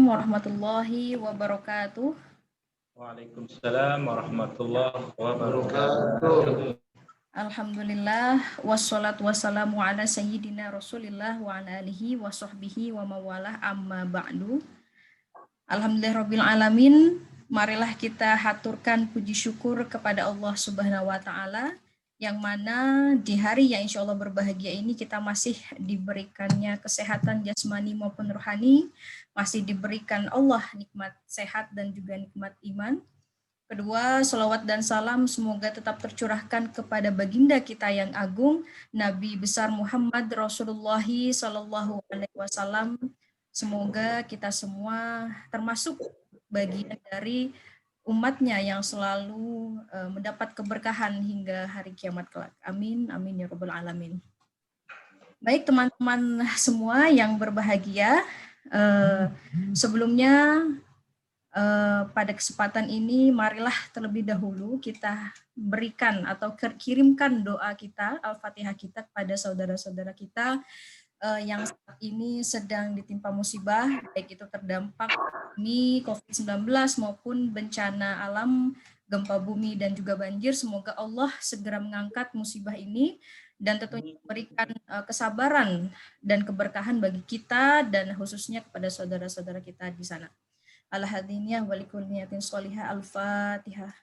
warahmatullahi wabarakatuh. Waalaikumsalam warahmatullahi wabarakatuh. Alhamdulillah, wassalatu wassalamu ala sayyidina Rasulillah wa ala alihi wa sahbihi wa mawalah amma ba'du. Alhamdulillahirabbil alamin. Marilah kita haturkan puji syukur kepada Allah Subhanahu wa taala yang mana di hari yang insya Allah berbahagia ini kita masih diberikannya kesehatan jasmani maupun rohani, masih diberikan Allah nikmat sehat dan juga nikmat iman. Kedua, salawat dan salam semoga tetap tercurahkan kepada baginda kita yang agung, Nabi besar Muhammad Rasulullah Sallallahu Alaihi Wasallam. Semoga kita semua termasuk bagian dari umatnya yang selalu mendapat keberkahan hingga hari kiamat kelak. Amin, amin ya rabbal alamin. Baik teman-teman semua yang berbahagia, sebelumnya pada kesempatan ini marilah terlebih dahulu kita berikan atau kirimkan doa kita, Al-Fatihah kita kepada saudara-saudara kita yang saat ini sedang ditimpa musibah, baik itu terdampak ini COVID-19 maupun bencana alam, gempa bumi dan juga banjir. Semoga Allah segera mengangkat musibah ini dan tentunya memberikan kesabaran dan keberkahan bagi kita dan khususnya kepada saudara-saudara kita di sana. Al-hadiniyah walikul niyatin sholihah. Al-Fatihah.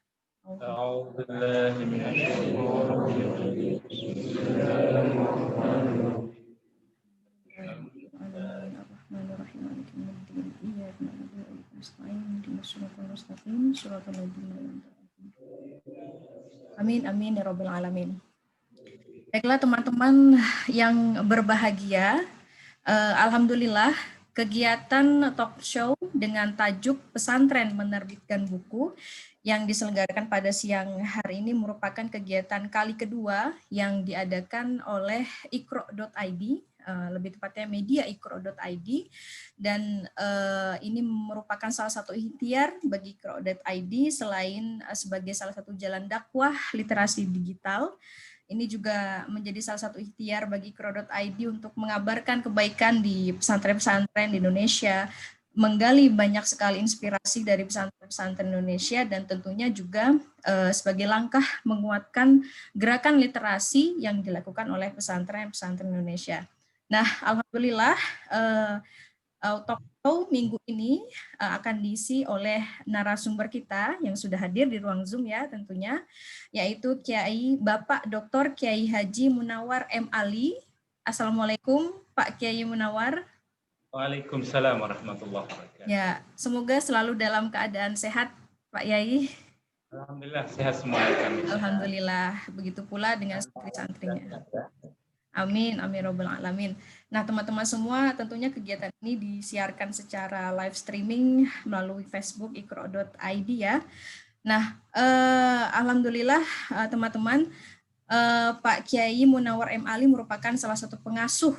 Amin amin ya rabbal alamin. Baiklah teman-teman yang berbahagia, alhamdulillah kegiatan talk show dengan tajuk Pesantren Menerbitkan Buku yang diselenggarakan pada siang hari ini merupakan kegiatan kali kedua yang diadakan oleh iqro.id, lebih tepatnya media iqro.id, dan ini merupakan salah satu ikhtiar bagi iqro.id selain sebagai salah satu jalan dakwah literasi digital. Ini juga menjadi salah satu ikhtiar bagi iqro.id untuk mengabarkan kebaikan di pesantren-pesantren di Indonesia, menggali banyak sekali inspirasi dari pesantren-pesantren Indonesia, dan tentunya juga sebagai langkah menguatkan gerakan literasi yang dilakukan oleh pesantren-pesantren Indonesia. Nah, alhamdulillah talk show minggu ini akan diisi oleh narasumber kita yang sudah hadir di ruang Zoom ya tentunya, yaitu Kiai Bapak Dr. Kiai Haji Munawar M. Ali. Assalamualaikum Pak Kiai Munawar. Waalaikumsalam warahmatullahi wabarakatuh. Ya, semoga selalu dalam keadaan sehat Pak Yai. Alhamdulillah sehat semua kami. Alhamdulillah, begitu pula dengan santri-santrinya. Amin, amin robbal alamin. Nah teman-teman semua, tentunya kegiatan ini disiarkan secara live streaming melalui Facebook iqro.id ya. Nah, alhamdulillah teman-teman, Pak Kiai Munawar M. Ali merupakan salah satu pengasuh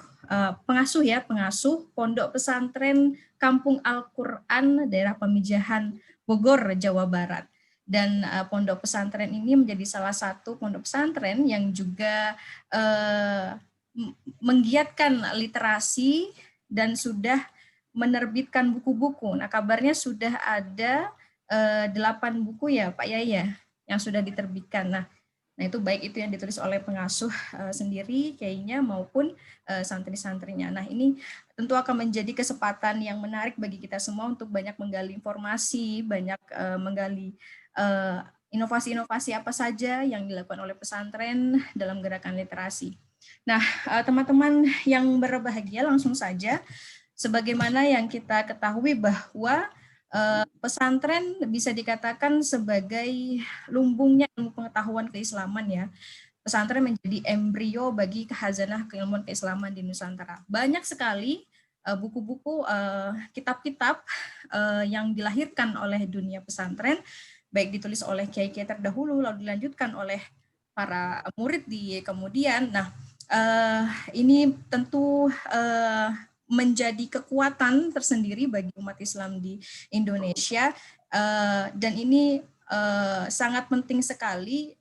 Pondok Pesantren Kampung Al-Quran daerah Pamijahan Bogor, Jawa Barat. Dan pondok pesantren ini menjadi salah satu pondok pesantren yang juga menggiatkan literasi dan sudah menerbitkan buku-buku. Nah, kabarnya sudah ada 8 buku ya Pak Yaya yang sudah diterbitkan. Nah itu baik itu yang ditulis oleh pengasuh sendiri kayaknya maupun santri-santrinya. Nah ini tentu akan menjadi kesempatan yang menarik bagi kita semua untuk banyak menggali informasi, banyak menggali inovasi-inovasi apa saja yang dilakukan oleh pesantren dalam gerakan literasi. Nah, teman-teman yang berbahagia, langsung saja, sebagaimana yang kita ketahui bahwa pesantren bisa dikatakan sebagai lumbungnya ilmu pengetahuan keislaman ya. Pesantren menjadi embrio bagi khazanah keilmuan keislaman di Nusantara. Banyak sekali buku-buku, kitab-kitab yang dilahirkan oleh dunia pesantren, baik ditulis oleh kiai-kiai terdahulu, lalu dilanjutkan oleh para murid di kemudian. Nah, ini tentu menjadi kekuatan tersendiri bagi umat Islam di Indonesia, dan ini sangat penting sekali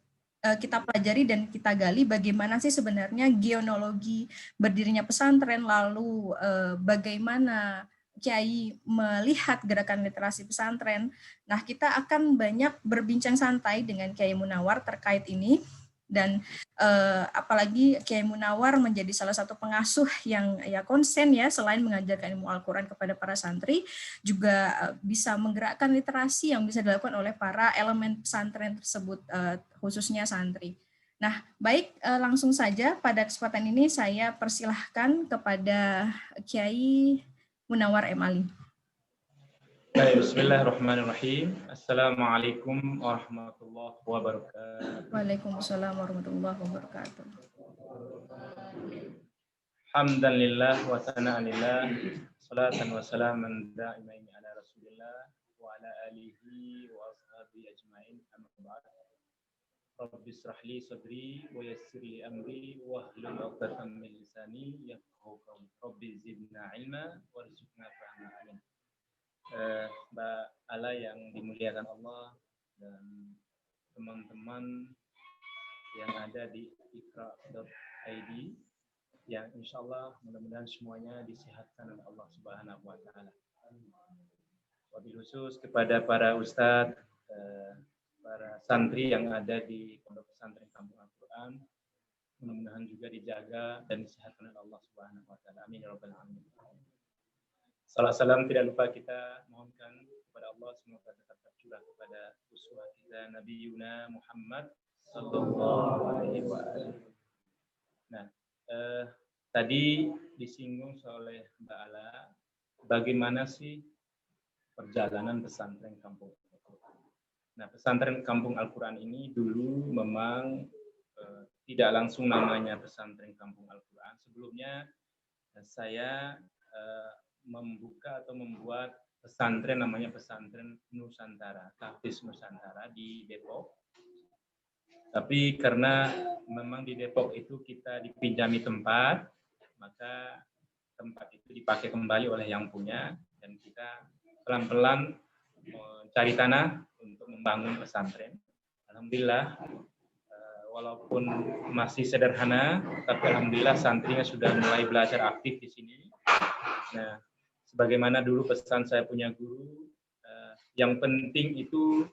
kita pelajari dan kita gali bagaimana sih sebenarnya geonologi berdirinya pesantren, lalu bagaimana Kiai melihat gerakan literasi pesantren, nah kita akan banyak berbincang santai dengan Kiai Munawar terkait ini. Dan apalagi Kiai Munawar menjadi salah satu pengasuh yang ya konsen ya, selain mengajarkan ilmu Al-Quran kepada para santri, juga bisa menggerakkan literasi yang bisa dilakukan oleh para elemen pesantren tersebut, khususnya santri. Nah, baik, langsung saja pada kesempatan ini saya persilahkan kepada Kiai Munawar M. Ali. Baik, bismillahirrahmanirrahim. Assalamualaikum warahmatullahi wabarakatuh. Waalaikumsalam warahmatullahi wabarakatuh. Hamdanillah wa sana'anillah, salatan wa salaman da'imaini ala rasulillah wa ala alihi wa ashabihi ajma'in, amma ba'd. Rabbi israh li sadri wa yassir li amri wa hlul 'uqdatam min lisani yafqahu qawli. Rabbi zidna ilma warzuqna fahma. Amin. Mbak Ala yang dimuliakan Allah dan teman-teman yang ada di Iqra.id yang insya Allah mudah-mudahan semuanya disehatkan oleh Allah Subhanahu wa Ta'ala. Wabil khusus kepada para ustadz, para santri yang ada di Pondok Pesantren Kampung Al-Quran, mudah-mudahan juga dijaga dan disehatkan oleh Allah Subhanahu wa Ta'ala. Amin ya rabbal alamin. Salam salam tidak lupa kita mohonkan kepada Allah, semoga tetap tercurah kepada uswah kita Nabi Yuna Muhammad sallallahu alaihi wasallam. Nah, tadi disinggung oleh Mbak Ala, bagaimana sih perjalanan pesantren Kampung Al-Quran. Nah, pesantren Kampung Al-Quran ini dulu memang tidak langsung namanya pesantren Kampung Al-Quran. Sebelumnya saya membuka atau membuat pesantren namanya pesantren Nusantara, Tahfiz Nusantara di Depok. Tapi karena memang di Depok itu kita dipinjami tempat, maka tempat itu dipakai kembali oleh yang punya dan kita pelan-pelan mencari tanah untuk membangun pesantren. Alhamdulillah, walaupun masih sederhana, tapi alhamdulillah santrinya sudah mulai belajar aktif di sini. Nah, sebagaimana dulu pesan saya punya guru, yang penting itu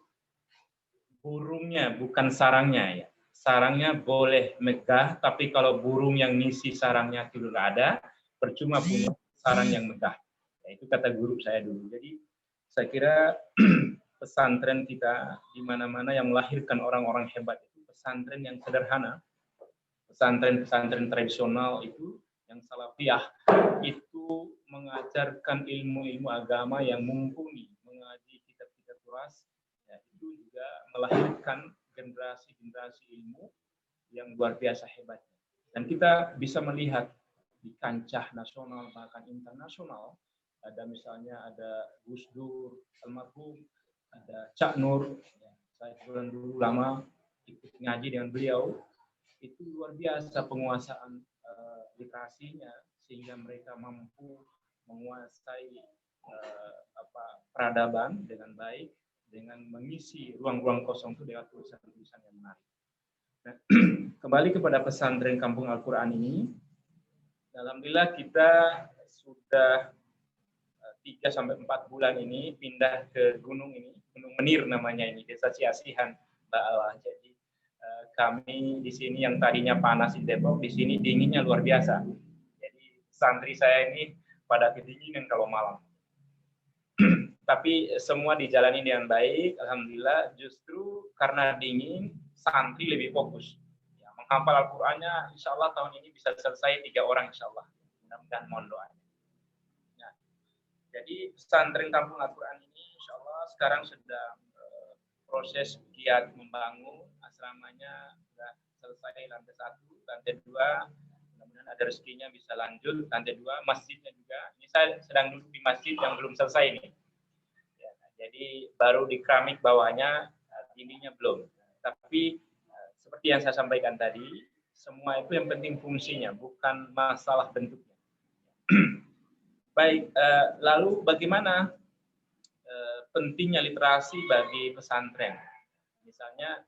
burungnya, bukan sarangnya ya. Sarangnya boleh megah, tapi kalau burung yang ngisi sarangnya tidak ada, percuma punya sarang yang megah. Ya, itu kata guru saya dulu. Jadi saya kira pesantren kita di mana-mana yang melahirkan orang-orang hebat itu pesantren yang sederhana, pesantren-pesantren tradisional itu yang salafiyah itu mengajarkan ilmu-ilmu agama yang mumpuni, mengaji kitab-kitab turas, ya, itu juga melahirkan generasi-generasi ilmu yang luar biasa hebatnya. Dan kita bisa melihat di kancah nasional bahkan internasional, ada misalnya ada Gus Dur almarhum, ada Cak Nur, ya, saya dulu lama ikut ngaji dengan beliau, itu luar biasa penguasaan literasinya sehingga mereka mampu menguasai peradaban dengan baik dengan mengisi ruang-ruang kosong itu dengan tulisan-tulisan yang menarik. Nah, kembali kepada pesantren Kampung Al-Quran ini, alhamdulillah kita sudah 3-4 bulan ini pindah ke gunung ini, Gunung Menir namanya ini, Desa Ciasihan, Mbak Allah. Jadi kami di sini yang tadinya panas di Depok, di sini dinginnya luar biasa. Jadi santri saya ini pada kedinginan kalau malam. Tapi semua dijalani dengan baik, alhamdulillah. Justru karena dingin, santri lebih fokus. Ya, menghafal Al-Qur'annya, insya Allah tahun ini bisa selesai 3 orang, insya Allah. Mudah-mudahan mohon doanya. Ya. Jadi pesantren Kampung Al-Quran ini, insya Allah sekarang sedang proses giat membangun. Asramanya sudah selesai lantai 1, lantai 2, mudah-mudahan ada rezekinya bisa lanjut lantai 2, masjidnya juga. Ini saya sedang duduk di masjid yang belum selesai ini. Ya, jadi baru di keramik bawahnya, dindingnya belum. Tapi seperti yang saya sampaikan tadi, semua itu yang penting fungsinya, bukan masalah bentuknya. Baik, lalu bagaimana pentingnya literasi bagi pesantren? Misalnya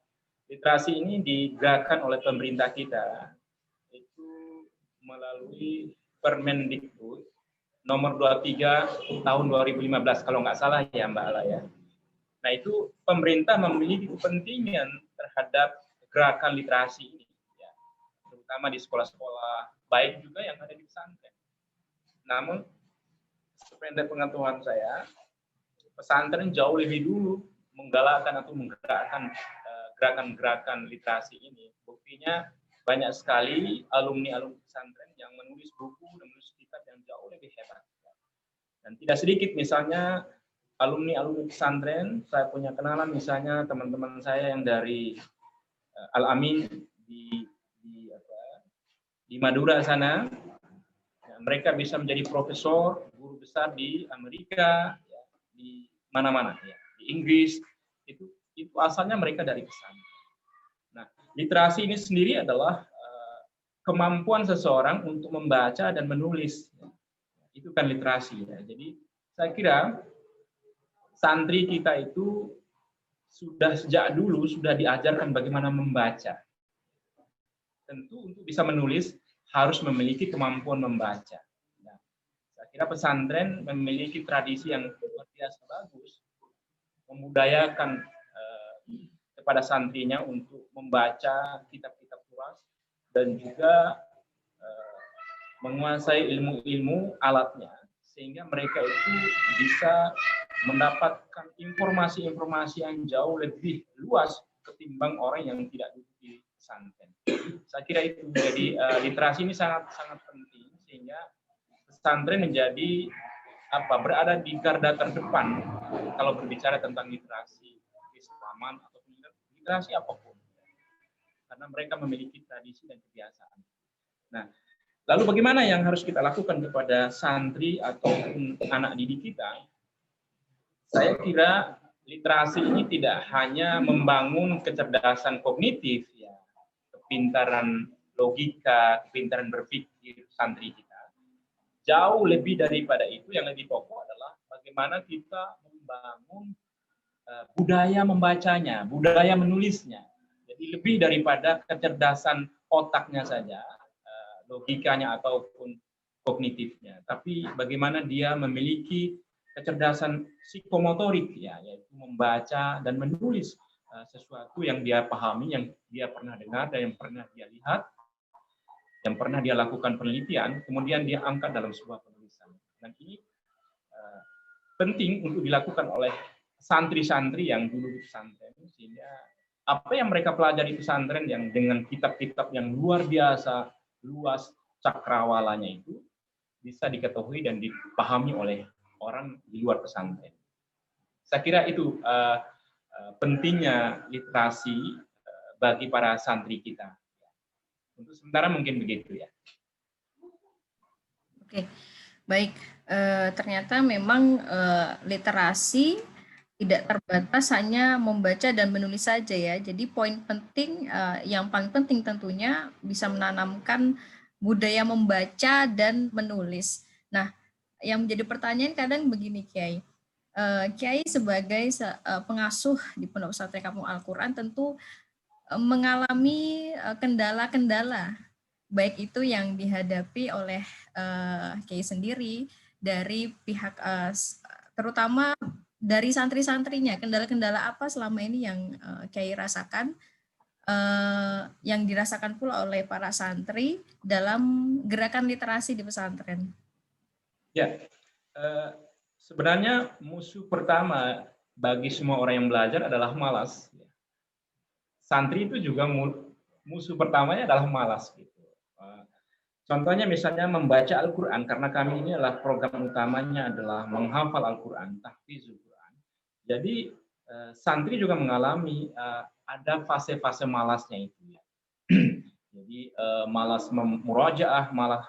literasi ini digerakkan oleh pemerintah kita itu melalui Permendikbud nomor 23 tahun 2015 kalau nggak salah ya Mbak Ala ya. Nah itu pemerintah memiliki kepentingan terhadap gerakan literasi ini, ya, terutama di sekolah-sekolah, baik juga yang ada di pesantren. Namun, sependek pengetahuan saya, pesantren jauh lebih dulu menggalakkan atau menggerakkan gerakan-gerakan literasi ini. Buktinya banyak sekali alumni-alumni pesantren yang menulis buku dan menulis kitab yang jauh lebih hebat. Dan tidak sedikit misalnya alumni-alumni pesantren, saya punya kenalan misalnya teman-teman saya yang dari Al-Amin di Madura sana, ya, mereka bisa menjadi profesor, guru besar di Amerika, ya, di mana-mana, ya, di Inggris, itu asalnya mereka dari pesantren. Nah, literasi ini sendiri adalah kemampuan seseorang untuk membaca dan menulis, ya. Itu kan literasi, ya. Jadi saya kira santri kita itu sudah sejak dulu sudah diajarkan bagaimana membaca. Tentu untuk bisa menulis harus memiliki kemampuan membaca. Nah, saya kira pesantren memiliki tradisi yang luar biasa bagus, membudayakan kepada santrinya untuk membaca kitab-kitab turas dan juga menguasai ilmu-ilmu alatnya, sehingga mereka itu bisa mendapatkan informasi-informasi yang jauh lebih luas ketimbang orang yang tidak duduk di pesantren. Saya kira itu. Jadi literasi ini sangat penting sehingga pesantren menjadi berada di garda terdepan kalau berbicara tentang literasi keislaman atau literasi apapun, karena mereka memiliki tradisi dan kebiasaan. Nah, lalu bagaimana yang harus kita lakukan kepada santri ataupun anak didik kita? Saya kira literasi ini tidak hanya membangun kecerdasan kognitif, ya, kepintaran logika, kepintaran berpikir santri kita. Jauh lebih daripada itu, yang lebih pokok adalah bagaimana kita membangun budaya membacanya, budaya menulisnya. Jadi lebih daripada kecerdasan otaknya saja, logikanya ataupun kognitifnya, tapi bagaimana dia memiliki kecerdasan psikomotorik, ya, yaitu membaca dan menulis sesuatu yang dia pahami, yang dia pernah dengar dan yang pernah dia lihat, yang pernah dia lakukan penelitian, kemudian dia angkat dalam sebuah penulisan. Dan ini penting untuk dilakukan oleh santri-santri yang dulu di pesantren, sehingga apa yang mereka pelajari di pesantren yang dengan kitab-kitab yang luar biasa luas cakrawalanya itu bisa diketahui dan dipahami oleh orang di luar pesantren. Saya kira itu pentingnya literasi bagi para santri kita. Untuk sementara mungkin begitu ya. Oke, baik. Ternyata memang literasi tidak terbatas hanya membaca dan menulis saja ya. Jadi poin penting, yang paling penting tentunya bisa menanamkan budaya membaca dan menulis. Nah, yang menjadi pertanyaan kadang begini Kiai. Kiai sebagai pengasuh di Pondok Pesantren Kampung Al-Quran tentu mengalami kendala-kendala, baik itu yang dihadapi oleh Kiai sendiri dari pihak terutama dari santri-santrinya. Kendala-kendala apa selama ini yang Kiai rasakan, yang dirasakan pula oleh para santri dalam gerakan literasi di pesantren? Ya, sebenarnya musuh pertama bagi semua orang yang belajar adalah malas. Santri itu juga musuh pertamanya adalah malas. Gitu. Contohnya misalnya membaca Al-Quran, karena kami ini adalah program utamanya adalah menghafal Al-Quran, tahfizul Quran. Jadi santri juga mengalami ada fase-fase malasnya itu. Ya. Jadi malas murajaah, malas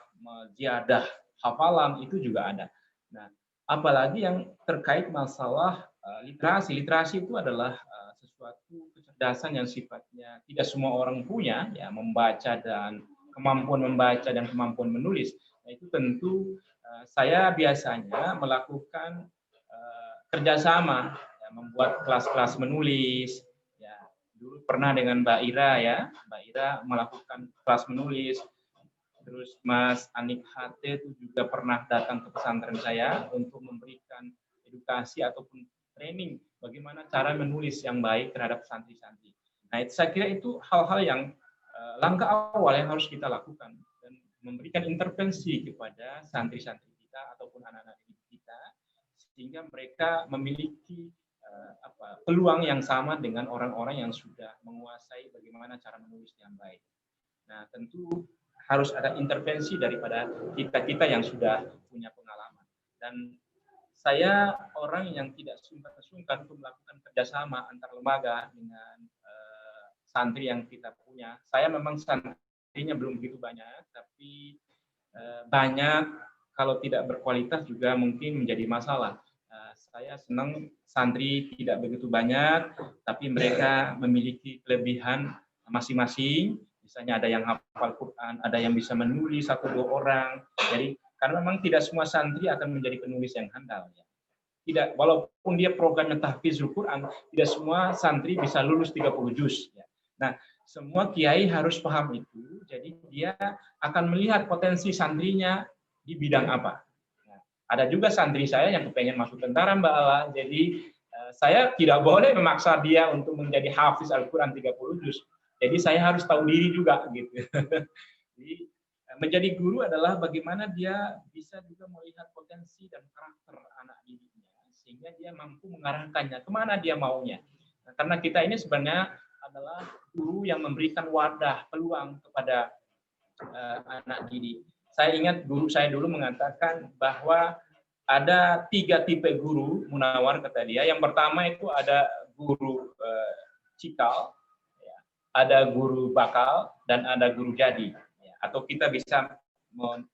ziyadah hafalan itu juga ada. Nah, apalagi yang terkait masalah literasi. Literasi itu adalah sesuatu kecerdasan yang sifatnya tidak semua orang punya, ya, membaca dan kemampuan membaca dan kemampuan menulis. Nah, itu tentu saya biasanya melakukan kerjasama, ya, membuat kelas-kelas menulis. Ya, dulu pernah dengan Mbak Ira, ya, Mbak Ira melakukan kelas menulis. Terus Mas Anik HT itu juga pernah datang ke pesantren saya untuk memberikan edukasi ataupun training bagaimana cara menulis yang baik terhadap santri-santri. Nah, itu saya kira itu hal-hal yang langkah awal yang harus kita lakukan dan memberikan intervensi kepada santri-santri kita ataupun anak-anak didik kita sehingga mereka memiliki peluang yang sama dengan orang-orang yang sudah menguasai bagaimana cara menulis yang baik. Nah, tentu harus ada intervensi daripada kita-kita yang sudah punya pengalaman. Dan saya orang yang tidak sungkan-sungkan untuk melakukan kerjasama antar lembaga dengan santri yang kita punya. Saya memang santrinya belum begitu banyak, tapi banyak kalau tidak berkualitas juga mungkin menjadi masalah. Saya senang santri tidak begitu banyak, tapi mereka memiliki kelebihan masing-masing. Misalnya ada yang hafal Quran, ada yang bisa menulis 1-2 orang. Jadi karena memang tidak semua santri akan menjadi penulis yang handal. Ya. Tidak, walaupun dia programnya tahfizul Quran, tidak semua santri bisa lulus 30 juz. Ya. Nah, semua kiai harus paham itu. Jadi dia akan melihat potensi santrinya di bidang apa. Nah, ada juga santri saya yang kepengen masuk tentara, Mbak Ala. Jadi saya tidak boleh memaksa dia untuk menjadi hafiz Al-Quran 30 juz. Jadi saya harus tahu diri juga gitu. Jadi menjadi guru adalah bagaimana dia bisa juga melihat potensi dan karakter anak didiknya sehingga dia mampu mengarahkannya kemana dia maunya. Nah, karena kita ini sebenarnya adalah guru yang memberikan wadah peluang kepada anak didik. Saya ingat guru saya dulu mengatakan bahwa ada 3 tipe guru, Munawar kata dia. Yang pertama itu ada guru cikal, ada guru bakal, dan ada guru jadi. Atau kita bisa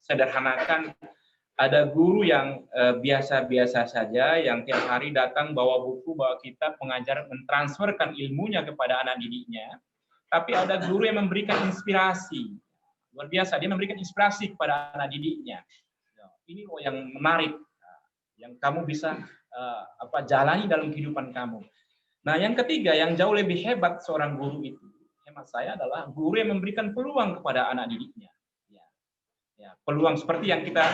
sederhanakan, ada guru yang biasa-biasa saja, yang tiap hari datang bawa buku, bawa kitab, mengajar, mentransferkan ilmunya kepada anak didiknya. Tapi ada guru yang memberikan inspirasi. Luar biasa, dia memberikan inspirasi kepada anak didiknya. Ini yang menarik, yang kamu bisa jalani dalam kehidupan kamu. Nah, yang ketiga, yang jauh lebih hebat seorang guru itu, hemat saya adalah guru yang memberikan peluang kepada anak didiknya. Ya, peluang seperti yang kita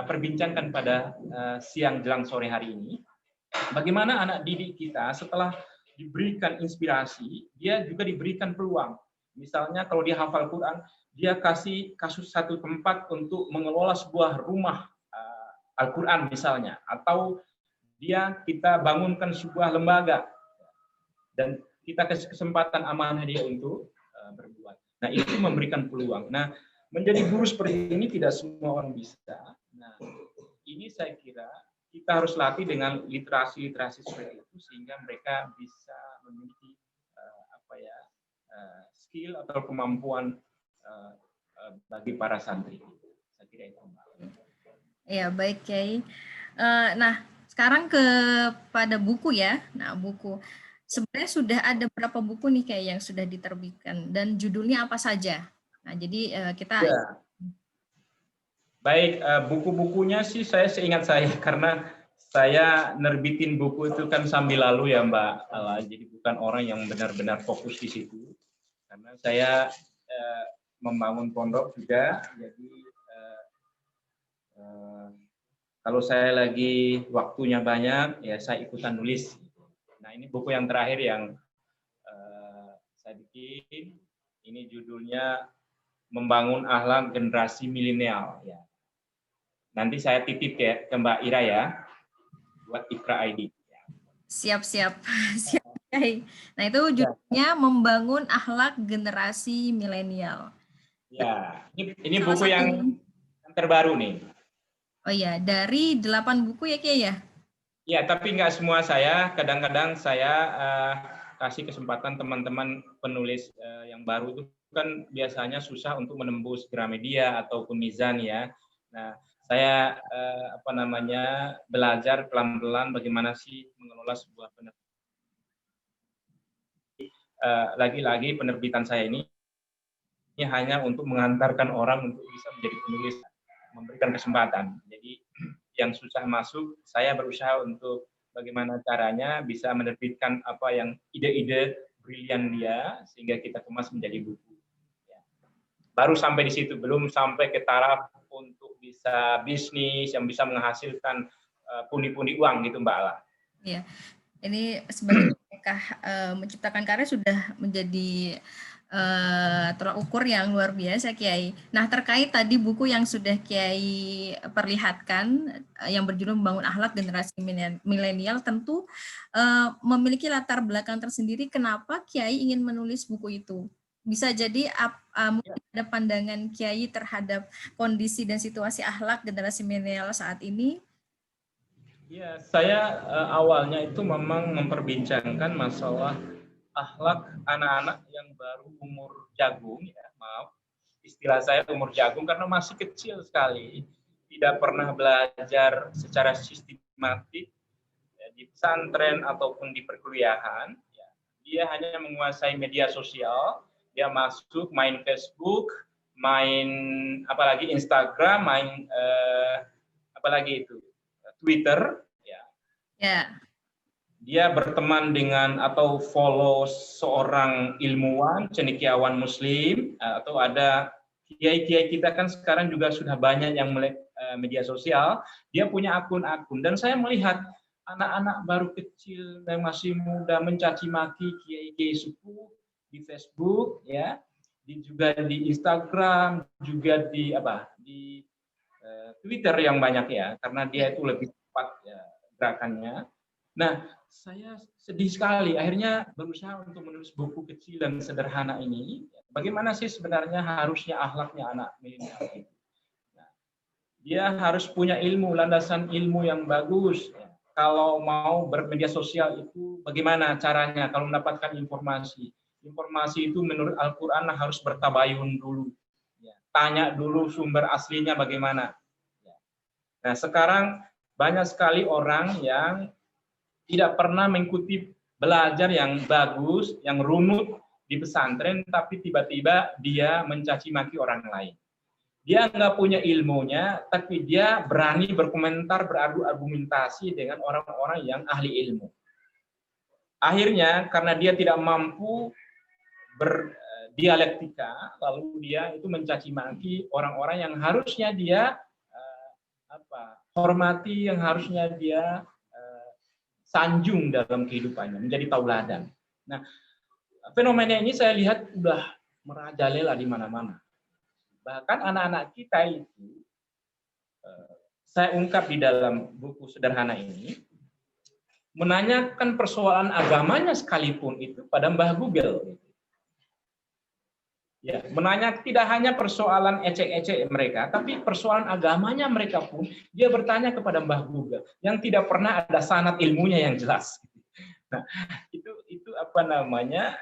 perbincangkan pada siang jelang sore hari ini. Bagaimana anak didik kita setelah diberikan inspirasi, dia juga diberikan peluang. Misalnya kalau dia hafal Quran, dia kasih kasus satu tempat untuk mengelola sebuah rumah Al-Quran misalnya, atau kita bangunkan sebuah lembaga dan kita kasih kesempatan amanah dia untuk berbuat. Nah, itu memberikan peluang. Nah, menjadi guru seperti ini tidak semua orang bisa. Nah, ini saya kira kita harus latih dengan literasi-literasi seperti itu sehingga mereka bisa memiliki skill atau kemampuan bagi para santri. Saya kira itu. Ya, baik, Kiai. Nah, sekarang kepada buku ya. Nah, buku. Sebenarnya sudah ada berapa buku nih kayak yang sudah diterbitkan dan judulnya apa saja? Nah, jadi kita baik, buku-bukunya sih saya seingat saya karena saya nerbitin buku itu kan sambil lalu ya Mbak Ala, jadi bukan orang yang benar-benar fokus di situ. Karena saya membangun pondok juga, jadi kalau saya lagi waktunya banyak, ya saya ikutan nulis. Nah, ini buku yang terakhir yang saya bikin. Ini judulnya Membangun Akhlak Generasi Milenial. Ya. Nanti saya titip ya ke Mbak Ira ya, buat Ikra ID. Siap-siap. Nah, itu judulnya Membangun Akhlak Generasi Milenial. Ya, ini buku yang terbaru nih. Oh iya, dari 8 buku ya Kiai ya? Ya, tapi nggak semua saya. Kadang-kadang saya kasih kesempatan teman-teman penulis yang baru itu kan biasanya susah untuk menembus Gramedia ataupun Mizan ya. Nah, saya belajar pelan-pelan bagaimana sih mengelola sebuah penerbitan. Lagi-lagi penerbitan saya ini hanya untuk mengantarkan orang untuk bisa menjadi penulis, memberikan kesempatan. Jadi yang susah masuk, saya berusaha untuk bagaimana caranya bisa menerbitkan apa yang ide-ide brilian dia sehingga kita kemas menjadi buku. Ya. Baru sampai di situ, belum sampai ke taraf untuk bisa bisnis yang bisa menghasilkan pundi-pundi uang gitu Mbak Ala. Iya, ini sebagai mereka menciptakan karya sudah menjadi tolak ukur yang luar biasa Kiai. Nah terkait tadi buku yang sudah Kiai perlihatkan yang berjudul Membangun Akhlak Generasi Milenial tentu memiliki latar belakang tersendiri kenapa Kiai ingin menulis buku itu. Bisa jadi mungkin ada pandangan Kiai terhadap kondisi dan situasi akhlak generasi milenial saat ini. Ya, saya awalnya itu memang memperbincangkan masalah akhlak anak-anak yang baru umur jagung, ya maaf, istilah saya umur jagung karena masih kecil sekali, tidak pernah belajar secara sistematik ya, di pesantren ataupun di perkuliahan. Ya. Dia hanya menguasai media sosial, dia masuk main Facebook, main apalagi Instagram, main apalagi itu Twitter, ya. Ya. Dia berteman dengan atau follow seorang ilmuwan, cendekiawan Muslim, atau ada kiai-kiai kita kan sekarang juga sudah banyak yang media sosial. Dia punya akun-akun dan saya melihat anak-anak baru kecil yang masih muda mencaci maki kiai-kiai suku di Facebook, ya, juga di Instagram, juga di Twitter yang banyak ya, karena dia itu lebih cepat ya, gerakannya. Nah, saya sedih sekali. Akhirnya berusaha untuk menulis buku kecil dan sederhana ini. Bagaimana sih sebenarnya harusnya akhlaknya anak milenial itu? Nah, dia harus punya ilmu, landasan ilmu yang bagus. Kalau mau bermedia sosial itu bagaimana caranya? Kalau mendapatkan informasi, informasi itu menurut Al-Quran harus bertabayun dulu. Tanya dulu sumber aslinya bagaimana. Nah, sekarang banyak sekali orang yang tidak pernah mengikuti belajar yang bagus, yang runut di pesantren, tapi tiba-tiba dia mencaci maki orang lain. Dia nggak punya ilmunya, tapi dia berani berkomentar, beradu argumentasi dengan orang-orang yang ahli ilmu. Akhirnya, karena dia tidak mampu berdialektika, lalu dia itu mencaci maki orang-orang yang harusnya dia hormati, yang harusnya dia sanjung dalam kehidupannya, menjadi tauladan. Nah, fenomena ini saya lihat udah merajalela di mana-mana. Bahkan anak-anak kita itu, saya ungkap di dalam buku sederhana ini, menanyakan persoalan agamanya sekalipun itu pada Mbah Google. Ya, menanya tidak hanya persoalan ecek-ecek mereka, tapi persoalan agamanya mereka pun dia bertanya kepada Mbah Google yang tidak pernah ada sanad ilmunya yang jelas. Nah, itu apa namanya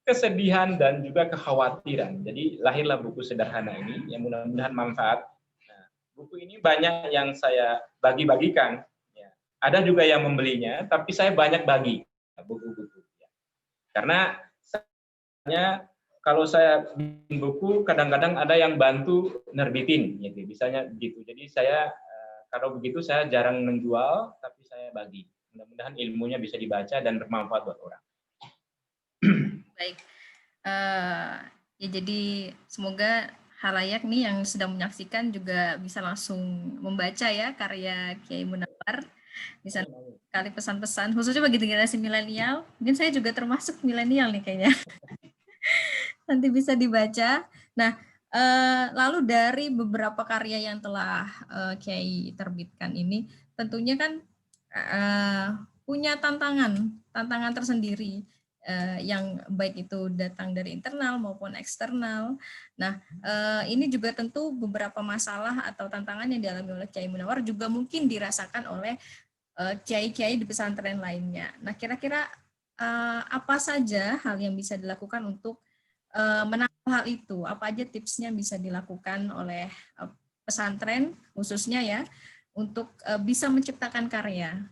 kesedihan dan juga kekhawatiran. Jadi lahirlah buku sederhana ini yang mudah-mudahan manfaat. Nah, buku ini banyak yang saya bagi-bagikan. Ya. Ada juga yang membelinya, tapi saya banyak bagi buku-buku. Ya. Karena kalau saya bikin buku, kadang-kadang ada yang bantu nerbitin, gitu. Misalnya begitu. Jadi saya kalau begitu saya jarang menjual, tapi saya bagi. Mudah-mudahan ilmunya bisa dibaca dan bermanfaat buat orang. Baik, ya jadi semoga halayak nih yang sedang menyaksikan juga bisa langsung membaca ya karya Kiai Munawar. Bisa kali pesan-pesan, khususnya bagi generasi milenial. Mungkin saya juga termasuk milenial nih kayaknya. Nanti bisa dibaca. Nah, lalu dari beberapa karya yang telah Kiai terbitkan ini, tentunya kan punya tantangan tersendiri yang baik itu datang dari internal maupun eksternal. Nah, ini juga tentu beberapa masalah atau tantangan yang dialami oleh Kiai Munawar juga mungkin dirasakan oleh kiai-kiai di pesantren lainnya. Nah, kira-kira apa saja hal yang bisa dilakukan untuk menangkal hal itu? Apa aja tipsnya bisa dilakukan oleh pesantren khususnya ya untuk bisa menciptakan karya?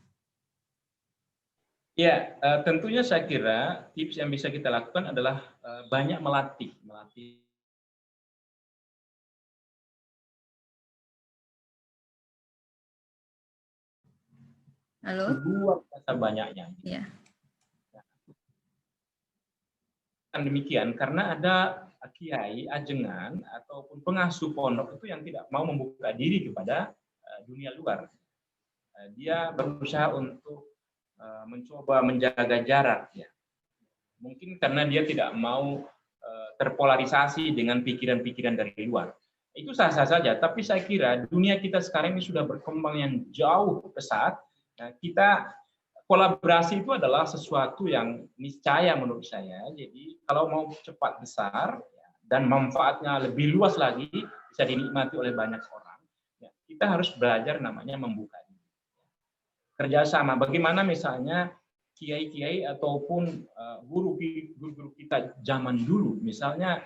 Ya, tentunya saya kira tips yang bisa kita lakukan adalah banyak melatih. Halo? Luar biasa banyaknya. Ya. Demikian karena ada kiai, ajengan, ataupun pengasuh pondok itu yang tidak mau membuka diri kepada dunia luar. Dia berusaha untuk mencoba menjaga jarak, ya. Mungkin karena dia tidak mau terpolarisasi dengan pikiran-pikiran dari luar. Itu sah-sah saja, tapi saya kira dunia kita sekarang ini sudah berkembang yang jauh pesat. Kita kolaborasi itu adalah sesuatu yang niscaya menurut saya. Jadi kalau mau cepat besar dan manfaatnya lebih luas lagi, bisa dinikmati oleh banyak orang, kita harus belajar namanya membuka diri. Kerjasama, bagaimana misalnya kiai-kiai ataupun guru-guru kita zaman dulu, misalnya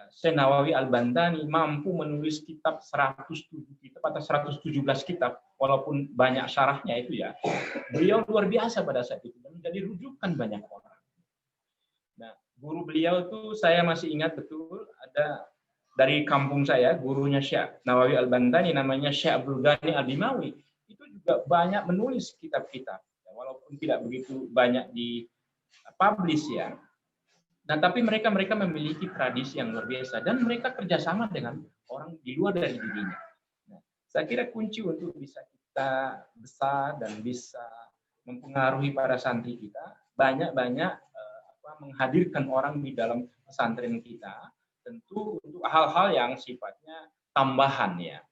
Syekh Nawawi Al-Bantani mampu menulis kitab 107 kitab atau 117 kitab, walaupun banyak syarahnya itu ya. Beliau luar biasa pada saat itu dan menjadi rujukan banyak orang. Nah, guru beliau itu saya masih ingat betul, ada dari kampung saya, gurunya Syekh Nawawi Al-Bantani namanya Syekh Abdul Ghani Al-Bimawi. Itu juga banyak menulis kitab-kitab, walaupun tidak begitu banyak di publish ya. Nah, tapi mereka memiliki tradisi yang luar biasa dan mereka kerjasama dengan orang di luar dari dirinya. Nah, saya kira kunci untuk bisa kita besar dan bisa mempengaruhi para santri kita, banyak-banyak menghadirkan orang di dalam pesantren kita, tentu untuk hal-hal yang sifatnya tambahan ya,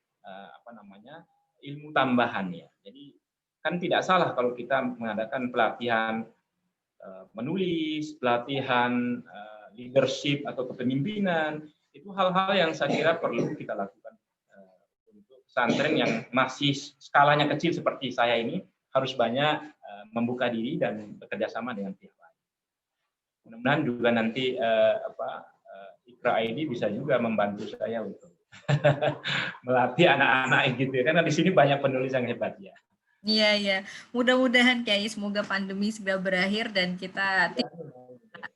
ilmu tambahan ya. Jadi kan tidak salah kalau kita mengadakan pelatihan menulis, pelatihan leadership atau kepemimpinan, itu hal-hal yang saya kira perlu kita lakukan untuk pesantren yang masih skalanya kecil seperti saya ini, harus banyak membuka diri dan bekerja sama dengan pihak lain. Mudah-mudahan juga nanti Iqra ID bisa juga membantu saya untuk melatih anak-anak gitu, karena di sini banyak penulis yang hebat ya. Iya, iya. Mudah-mudahan Kiai semoga pandemi segera berakhir dan kita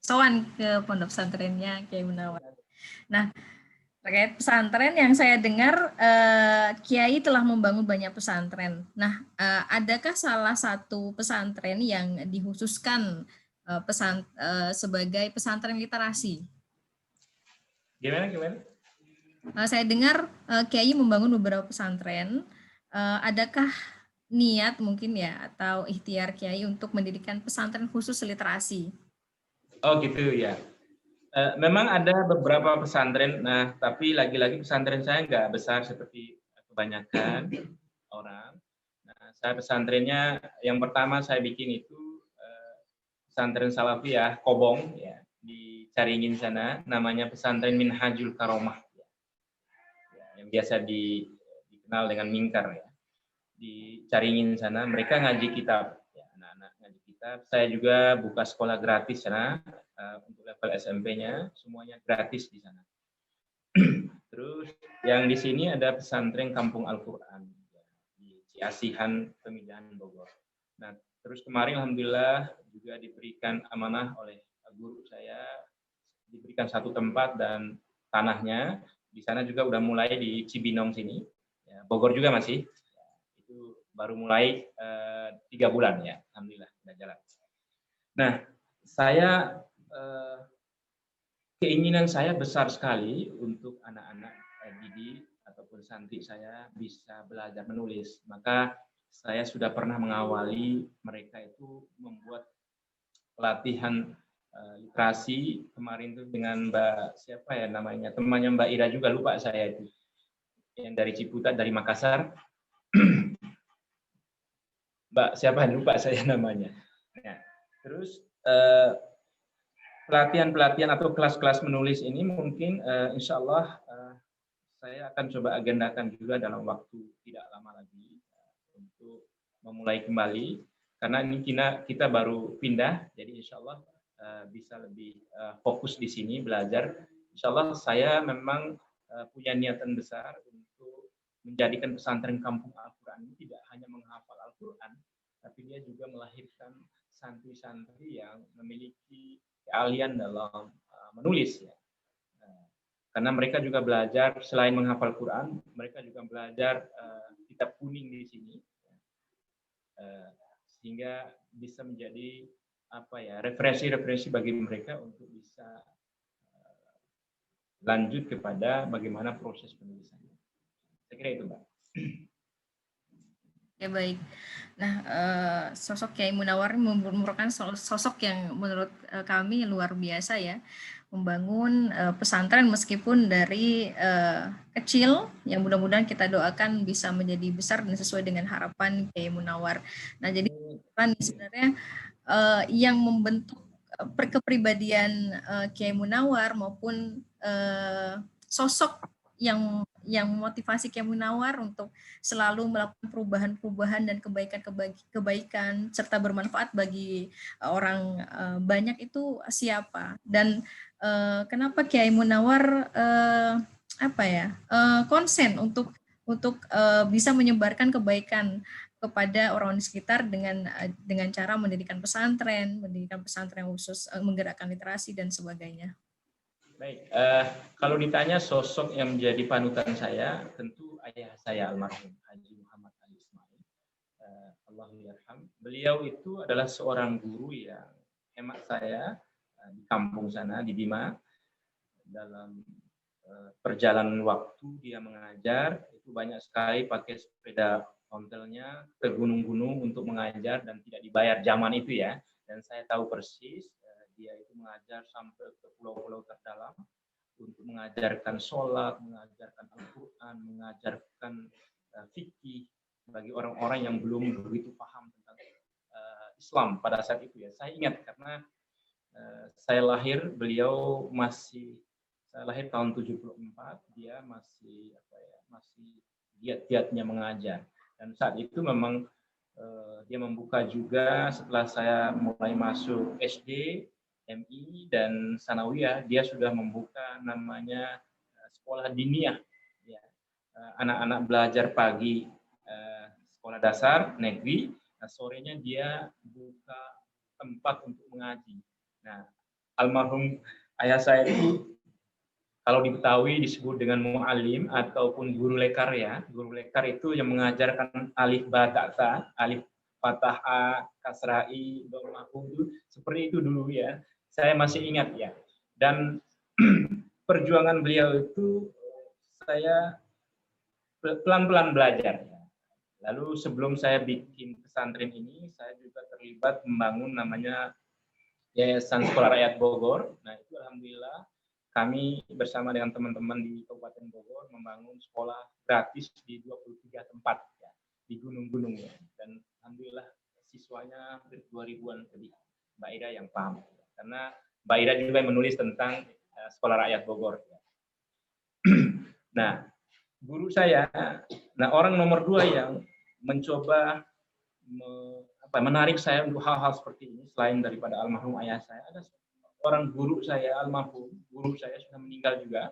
sowan ke pondok pesantrennya Kiai Munawar. Nah, terkait pesantren yang saya dengar Kiai telah membangun banyak pesantren. Nah, adakah salah satu pesantren yang dikhususkan sebagai pesantren literasi? Gimana? Saya dengar Kiai membangun beberapa pesantren. Adakah niat mungkin ya atau ikhtiar Kiai untuk mendirikan pesantren khusus literasi? Oh gitu ya. Memang ada beberapa pesantren, nah tapi lagi-lagi pesantren saya nggak besar seperti kebanyakan orang. Nah, saya pesantrennya yang pertama saya bikin itu pesantren Salafiyah Kobong ya, di Caringin sana, namanya pesantren Minhajul Karomah ya, yang biasa dikenal dengan Mingkar ya. Di Caringin sana mereka ngaji kitab ya, anak-anak ngaji kitab. Saya juga buka sekolah gratis sana untuk level SMP-nya, semuanya gratis di sana. Terus yang di sini ada pesantren Kampung Al-Qur'an ya, di Ciasihan Pemilihan Bogor. Nah, terus kemarin alhamdulillah juga diberikan amanah oleh guru saya, diberikan satu tempat dan tanahnya. Di sana juga udah mulai di Cibinong sini, ya, Bogor juga masih. Itu baru mulai 3 bulan ya, alhamdulillah sudah jalan. Nah, saya keinginan saya besar sekali untuk anak-anak didik ataupun santri saya bisa belajar menulis. Maka saya sudah pernah mengawali mereka itu membuat pelatihan literasi kemarin itu dengan Mbak siapa ya namanya, temannya Mbak Ira juga, lupa saya itu, yang dari Ciputat, dari Makassar. Mbak siapa, lupa saya namanya. Nah, terus pelatihan-pelatihan atau kelas-kelas menulis ini mungkin insya Allah saya akan coba agendakan juga dalam waktu tidak lama lagi untuk memulai kembali, karena ini kita baru pindah, jadi insya Allah bisa lebih fokus di sini belajar. Insya Allah saya memang punya niatan besar untuk menjadikan pesantren Kampung Al-Quran ini tidak hanya menghafal Al-Quran, tapi dia juga melahirkan santri-santri yang memiliki keahlian dalam menulis ya. Karena mereka juga belajar selain menghafal Quran, mereka juga belajar kitab kuning di sini, sehingga bisa menjadi referensi bagi mereka untuk bisa lanjut kepada bagaimana proses penulisannya. Saya kira itu, Mbak. Ya baik. Nah, sosok Kiai Munawar merupakan sosok yang menurut kami luar biasa ya, membangun pesantren meskipun dari kecil, yang mudah-mudahan kita doakan bisa menjadi besar dan sesuai dengan harapan Kiai Munawar. Nah, jadi sebenarnya yang membentuk kepribadian Kiai Munawar maupun sosok yang motivasi Kiai Munawar untuk selalu melakukan perubahan-perubahan dan kebaikan serta bermanfaat bagi orang banyak itu siapa, dan kenapa Kiai Munawar konsen untuk bisa menyebarkan kebaikan kepada orang di sekitar dengan cara mendirikan pesantren khusus, menggerakkan literasi dan sebagainya. Baik, kalau ditanya sosok yang menjadi panutan saya, tentu ayah saya almarhum Haji Muhammad Ali Ismail. Allahyarham. Beliau itu adalah seorang guru yang hemat saya di kampung sana di Bima. Dalam perjalanan waktu dia mengajar itu banyak sekali pakai sepeda ontelnya ke gunung-gunung untuk mengajar dan tidak dibayar zaman itu ya. Dan saya tahu persis dia itu mengajar sampai ke pulau-pulau terdalam untuk mengajarkan sholat, mengajarkan Al-Quran, mengajarkan fikih bagi orang-orang yang belum begitu paham tentang Islam pada saat itu ya. Saya ingat karena saya lahir, beliau masih, saya lahir tahun 74, dia masih giat-giatnya mengajar. Dan saat itu memang dia membuka juga setelah saya mulai masuk SD, MI dan Sanawiyah, dia sudah membuka namanya sekolah diniyah. Ya. Anak-anak belajar pagi sekolah dasar negeri, nah, sorenya dia buka tempat untuk mengaji. Nah, almarhum ayah saya itu kalau di Betawi disebut dengan mu'alim ataupun guru lekar ya. Guru lekar itu yang mengajarkan alif ba ta tha, alif fathah a, kasrah i, dhammah u, seperti itu dulu ya. Saya masih ingat ya. Dan perjuangan beliau itu saya pelan-pelan belajar. Lalu sebelum saya bikin pesantren ini, saya juga terlibat membangun namanya Yayasan Sekolah Rakyat Bogor. Nah itu alhamdulillah kami bersama dengan teman-teman di Kabupaten Bogor membangun sekolah gratis di 23 tempat ya, di gunung-gunung ya. Dan alhamdulillah siswanya 2000-an lebih. Mbak Ida yang paham. Karena Mbak Ida juga menulis tentang Sekolah Rakyat Bogor. Ya. Nah, guru saya, nah orang nomor 2 yang mencoba menarik saya untuk hal-hal seperti ini selain daripada almarhum ayah saya, ada orang guru saya almarhum, guru saya sudah meninggal juga.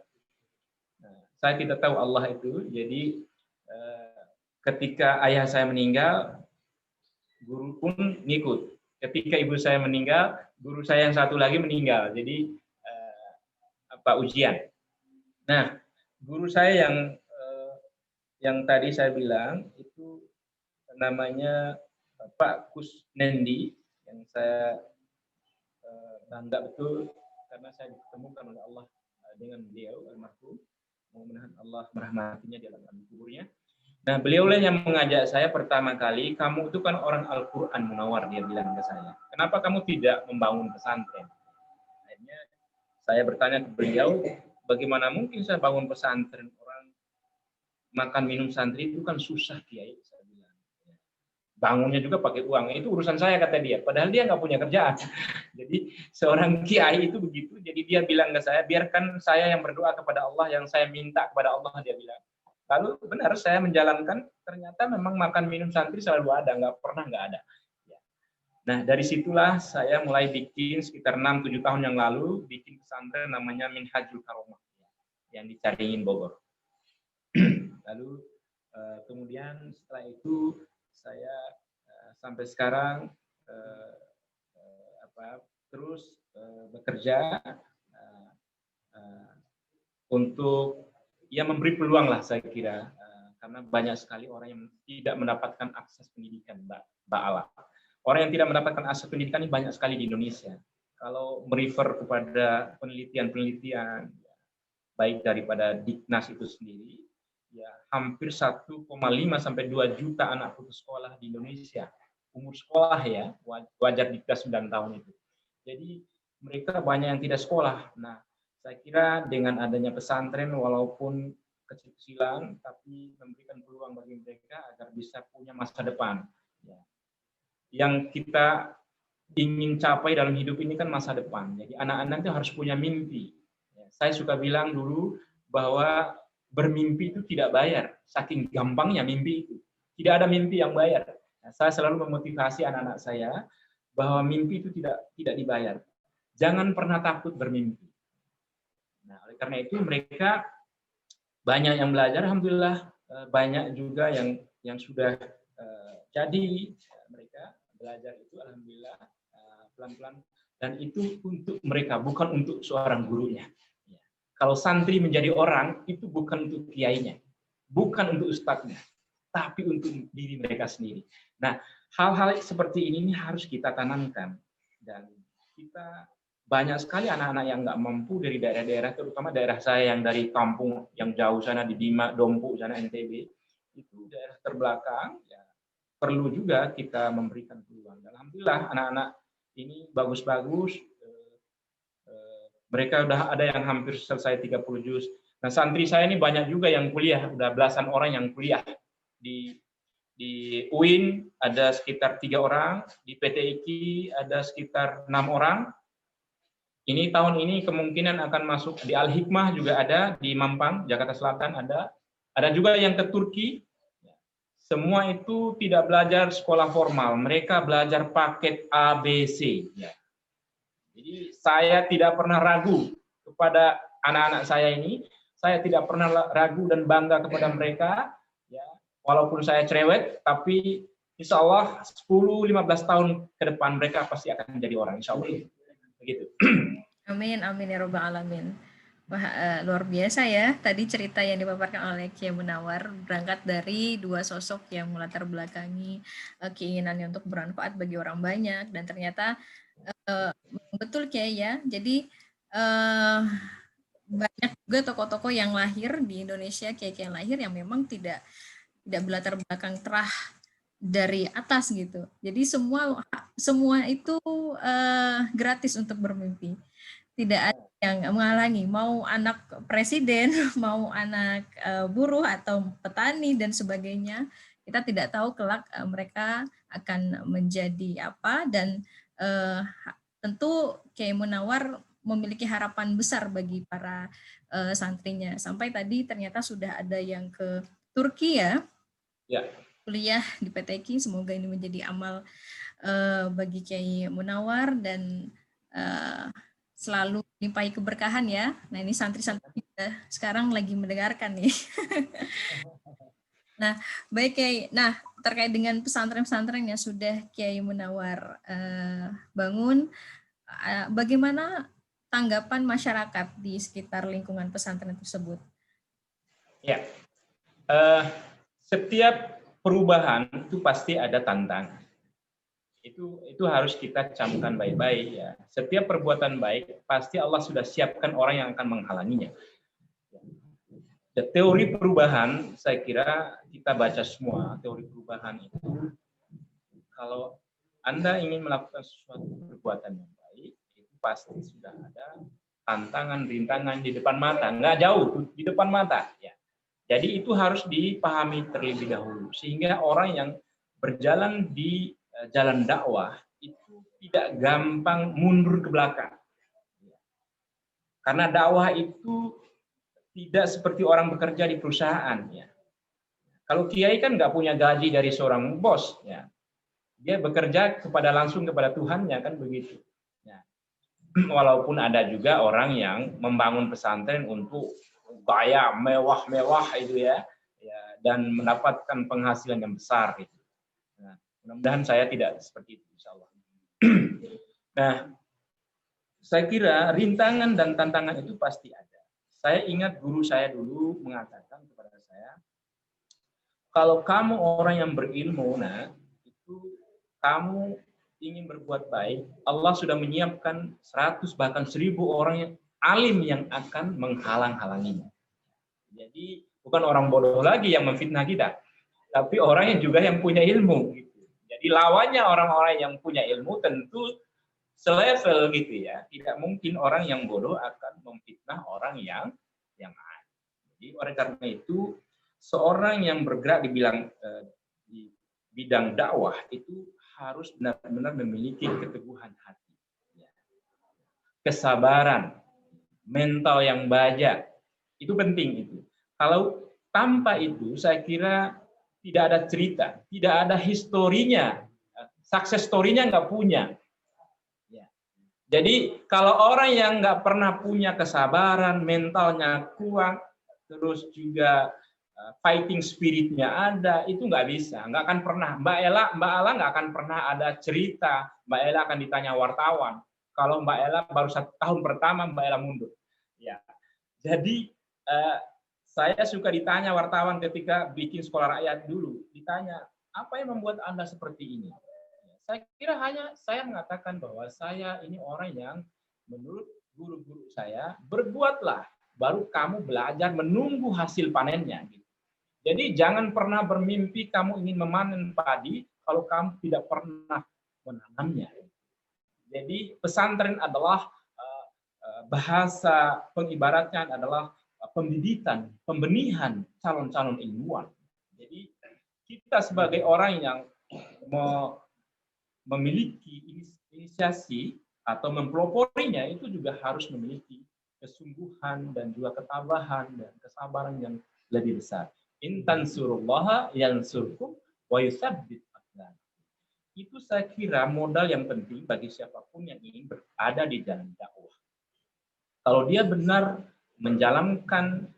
Nah, saya tidak tahu Allah itu, jadi ketika ayah saya meninggal, guru pun ngikut. Ketika ibu saya meninggal, guru saya yang satu lagi meninggal. Jadi ujian. Nah, guru saya yang tadi saya bilang itu namanya Pak Kusnendi, yang saya bangga betul karena saya ditemukan oleh Allah dengan beliau almarhum. Mudah-mudahan Allah merahmatinya di alam kuburnya. Nah, beliau lah yang mengajak saya pertama kali, kamu itu kan orang Al-Quran Munawar, dia bilang ke saya. Kenapa kamu tidak membangun pesantren? Akhirnya saya bertanya ke beliau, bagaimana mungkin saya bangun pesantren? Orang makan minum santri itu kan susah, Kiai. Saya bilang. Bangunnya juga pakai uang, itu urusan saya, kata dia. Padahal dia nggak punya kerjaan. Jadi seorang Kiai itu begitu. Jadi dia bilang ke saya, biarkan saya yang berdoa kepada Allah, yang saya minta kepada Allah, dia bilang. Lalu benar saya menjalankan, ternyata memang makan minum santri selalu ada, nggak pernah nggak ada. Nah dari situlah saya mulai bikin sekitar 6-7 tahun yang lalu, bikin pesantren namanya Minhajul Karomah yang di Caringin Bogor. Lalu kemudian setelah itu saya sampai sekarang terus bekerja untuk ya memberi peluang lah saya kira, karena banyak sekali orang yang tidak mendapatkan akses pendidikan, Mbak Ala. Orang yang tidak mendapatkan akses pendidikan ini banyak sekali di Indonesia. Kalau merefer kepada penelitian-penelitian, baik daripada Diknas itu sendiri, ya hampir 1,5 sampai 2 juta anak putus sekolah di Indonesia. Umur sekolah ya, wajar di kelas 9 tahun itu. Jadi mereka banyak yang tidak sekolah. Nah, saya kira dengan adanya pesantren walaupun kecil-kecilan, tapi memberikan peluang bagi mereka agar bisa punya masa depan. Ya. Yang kita ingin capai dalam hidup ini kan masa depan. Jadi anak-anak itu harus punya mimpi. Ya, saya suka bilang dulu bahwa bermimpi itu tidak bayar. Saking gampangnya mimpi itu. Tidak ada mimpi yang bayar. Nah, saya selalu memotivasi anak-anak saya bahwa mimpi itu tidak dibayar. Jangan pernah takut bermimpi. Nah, oleh karena itu mereka banyak yang belajar, alhamdulillah, banyak juga yang sudah jadi mereka belajar itu alhamdulillah pelan-pelan, dan itu untuk mereka, bukan untuk seorang gurunya. Kalau santri menjadi orang itu bukan untuk kiainya, bukan untuk ustadznya, tapi untuk diri mereka sendiri. Nah, hal-hal seperti ini harus kita tanamkan, dan kita banyak sekali anak-anak yang nggak mampu dari daerah-daerah, terutama daerah saya yang dari kampung yang jauh sana di Bima, Dompu, sana NTB, itu daerah terbelakang, ya, perlu juga kita memberikan peluang. Dan alhamdulillah anak-anak ini bagus-bagus, mereka udah ada yang hampir selesai 30 juz. Nah, santri saya ini banyak juga yang kuliah, udah belasan orang yang kuliah. Di UIN ada sekitar 3 orang, di PT IKI ada sekitar 6 orang. Ini tahun ini kemungkinan akan masuk di Al-Hikmah, juga ada di Mampang, Jakarta Selatan ada. Ada juga yang ke Turki. Semua itu tidak belajar sekolah formal, mereka belajar paket ABC. Jadi saya tidak pernah ragu kepada anak-anak saya ini. Saya tidak pernah ragu dan bangga kepada mereka. Ya, walaupun saya cerewet, tapi insya Allah 10-15 tahun ke depan mereka pasti akan menjadi orang, insya Allah. Begitu. Amin, amin ya robbal alamin. Wah, luar biasa ya tadi cerita yang dipaparkan oleh Kiai Munawar, berangkat dari 2 sosok yang melatar belakangi keinginannya untuk bermanfaat bagi orang banyak, dan ternyata betul Kiai ya. Jadi banyak juga tokoh-tokoh yang lahir di Indonesia, kiai-kiai yang lahir yang memang tidak berlatar belakang terah dari atas gitu. Jadi semua itu gratis untuk bermimpi. Tidak ada yang menghalangi, mau anak presiden, mau anak buruh atau petani dan sebagainya. Kita tidak tahu kelak mereka akan menjadi apa, dan tentu Kiai Munawar memiliki harapan besar bagi para santrinya. Sampai tadi ternyata sudah ada yang ke Turki ya. Ya. Kuliah di PTQ, semoga ini menjadi amal bagi Kiai Munawar dan selalu dilimpahi keberkahan ya. Nah, ini santri-santri sekarang lagi mendengarkan nih. Nah, baik Kiai. Nah, terkait dengan pesantren-pesantren yang sudah Kiai Munawar bangun, bagaimana tanggapan masyarakat di sekitar lingkungan pesantren tersebut? Ya, setiap perubahan itu pasti ada tantangan. Itu harus kita camkan baik-baik ya. Setiap perbuatan baik pasti Allah sudah siapkan orang yang akan menghalanginya. Teori perubahan, saya kira kita baca semua teori perubahan itu. Kalau Anda ingin melakukan sesuatu perbuatan yang baik, itu pasti sudah ada tantangan, rintangan di depan mata, nggak jauh di depan mata. Ya. Jadi itu harus dipahami terlebih dahulu, sehingga orang yang berjalan di jalan dakwah itu tidak gampang mundur ke belakang. Karena dakwah itu tidak seperti orang bekerja di perusahaan. Ya. Kalau kiai kan nggak punya gaji dari seorang bos. Ya. Dia bekerja langsung kepada Tuhannya, kan begitu. Ya. Walaupun ada juga orang yang membangun pesantren untuk gaya mewah-mewah itu ya, dan mendapatkan penghasilan yang besar itu. Nah, mudah-mudahan saya tidak seperti itu, insya Allah. Nah, saya kira rintangan dan tantangan itu pasti ada. Saya ingat guru saya dulu mengatakan kepada saya, kalau kamu orang yang berilmu, nah itu kamu ingin berbuat baik, Allah sudah menyiapkan 100 bahkan 1000 orang yang alim yang akan menghalang-halanginya. Jadi bukan orang bodoh lagi yang memfitnah kita, tapi orang yang juga yang punya ilmu. Gitu. Jadi lawannya orang-orang yang punya ilmu tentu selevel gitu ya. Tidak mungkin orang yang bodoh akan memfitnah orang yang alim. Jadi oleh karena itu seorang yang bergerak di bidang dakwah itu harus benar-benar memiliki keteguhan hati, ya. Kesabaran, mental yang baja, itu penting itu. Kalau tanpa itu, saya kira tidak ada cerita, tidak ada historinya, success story-nya nggak punya. Ya. Jadi kalau orang yang nggak pernah punya kesabaran, mentalnya kuat, terus juga fighting spirit-nya ada, itu nggak bisa, nggak akan pernah. Mbak Ella nggak akan pernah ada cerita. Mbak Ella akan ditanya wartawan. Kalau Mbak Ella baru 1 tahun pertama, Mbak Ella mundur. Ya, jadi saya suka ditanya wartawan ketika bikin sekolah rakyat dulu, ditanya apa yang membuat Anda seperti ini. Saya kira hanya saya mengatakan bahwa saya ini orang yang menurut guru-guru saya berbuatlah, baru kamu belajar menunggu hasil panennya. Jadi jangan pernah bermimpi kamu ingin memanen padi kalau kamu tidak pernah menanamnya. Jadi pesantren adalah bahasa pengibaratnya adalah pendidikan, pembenihan calon-calon ilmuwan. Jadi kita sebagai orang yang memiliki inisiasi atau mempeloporinya itu juga harus memiliki kesungguhan dan juga ketabahan dan kesabaran yang lebih besar. In tansurullaha yansurkum wa yutsabbit aqdamakum. Itu saya kira modal yang penting bagi siapapun yang ingin berada di jalan dakwah. Kalau dia benar menjalankan,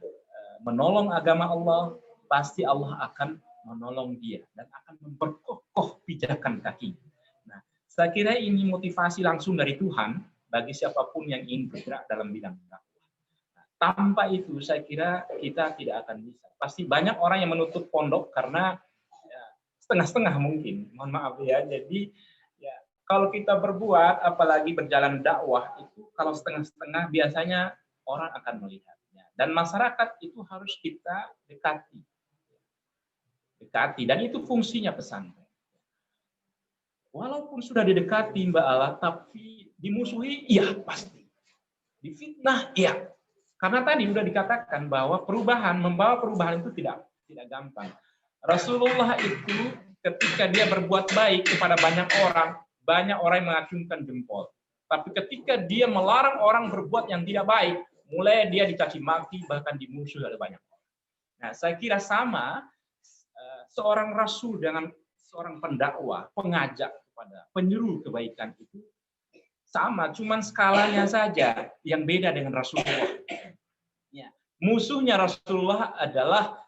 menolong agama Allah, pasti Allah akan menolong dia dan akan memperkokoh pijakan kakinya. Nah, saya kira ini motivasi langsung dari Tuhan bagi siapapun yang ingin bergerak dalam bidang dakwah. Nah, tanpa itu saya kira kita tidak akan bisa. Pasti banyak orang yang menutup pondok karena ya, setengah-setengah mungkin. Mohon maaf ya. Jadi ya, kalau kita berbuat, apalagi berjalan dakwah, itu kalau setengah-setengah biasanya orang akan melihatnya. Dan masyarakat itu harus kita dekati. Dan itu fungsinya pesantren. Walaupun sudah didekati Mbak Ala, tapi dimusuhi, iya pasti. Difitnah, iya. Karena tadi sudah dikatakan bahwa membawa perubahan itu tidak gampang. Rasulullah itu ketika dia berbuat baik kepada banyak orang yang mengacungkan jempol. Tapi ketika dia melarang orang berbuat yang tidak baik, mulai dia dicaci maki, bahkan dimusuhi oleh banyak orang. Nah, saya kira sama seorang rasul dengan seorang pendakwah, pengajak kepada penyuruh kebaikan itu sama, cuman skalanya saja yang beda dengan Rasulullah. Ya. Musuhnya Rasulullah adalah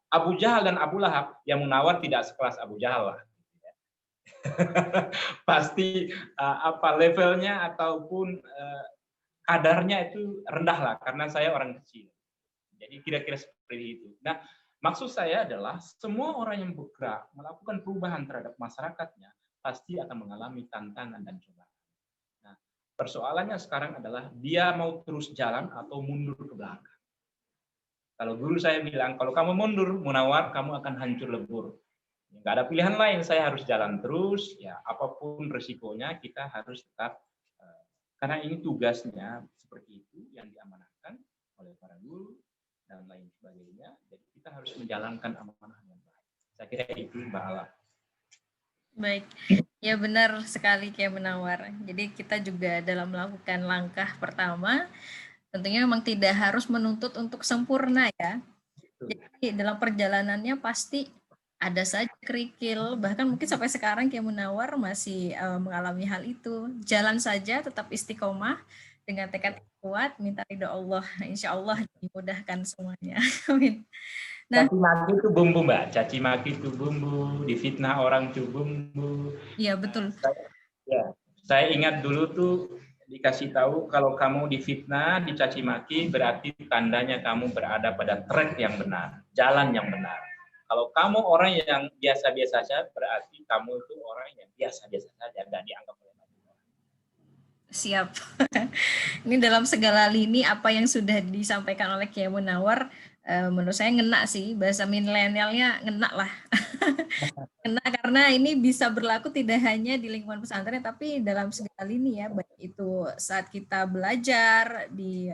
Abu Jahal dan Abu Lahab. Yang Munawar tidak sekelas Abu Jahal lah. Pasti apa levelnya ataupun kadarnya itu rendah lah, karena saya orang kecil. Jadi kira-kira seperti itu. Nah, maksud saya adalah semua orang yang bergerak melakukan perubahan terhadap masyarakatnya pasti akan mengalami tantangan dan cobaan. Nah, persoalannya sekarang adalah dia mau terus jalan atau mundur ke belakang. Kalau guru saya bilang, kalau kamu mundur, Munawar, kamu akan hancur lebur. Nggak ada pilihan lain, saya harus jalan terus, ya apapun resikonya kita harus tetap, karena ini tugasnya seperti itu yang diamanahkan oleh para guru dan lain sebagainya. Jadi kita harus menjalankan amanah yang baik. Saya kira itu Mbak Ala. Baik, ya benar sekali kayak Munawar. Jadi kita juga dalam melakukan langkah pertama, tentunya memang tidak harus menuntut untuk sempurna ya. Jadi dalam perjalanannya pasti ada saja kerikil, bahkan mungkin sampai sekarang kayak Munawar masih mengalami hal itu. Jalan saja, tetap istiqomah dengan tekad kuat, minta ridho Allah. Insya Allah dimudahkan semuanya. Amin. Nah, caci maki itu bumbu Mbak, caci maki itu bumbu, difitnah orang itu bumbu. Iya betul. Saya ingat dulu tuh dikasih tahu kalau kamu difitnah, dicaci maki, berarti tandanya kamu berada pada track yang benar, jalan yang benar. Kalau kamu orang yang biasa-biasa saja, berarti kamu itu orang yang biasa-biasa saja, nggak dianggap oleh banyak orang. Siap. Ini dalam segala lini apa yang sudah disampaikan oleh Kiai Munawar, menurut saya ngena sih, bahasa milenialnya ngena lah. Ngena karena ini bisa berlaku tidak hanya di lingkungan pesantren, tapi dalam segala lini ya, baik itu saat kita belajar di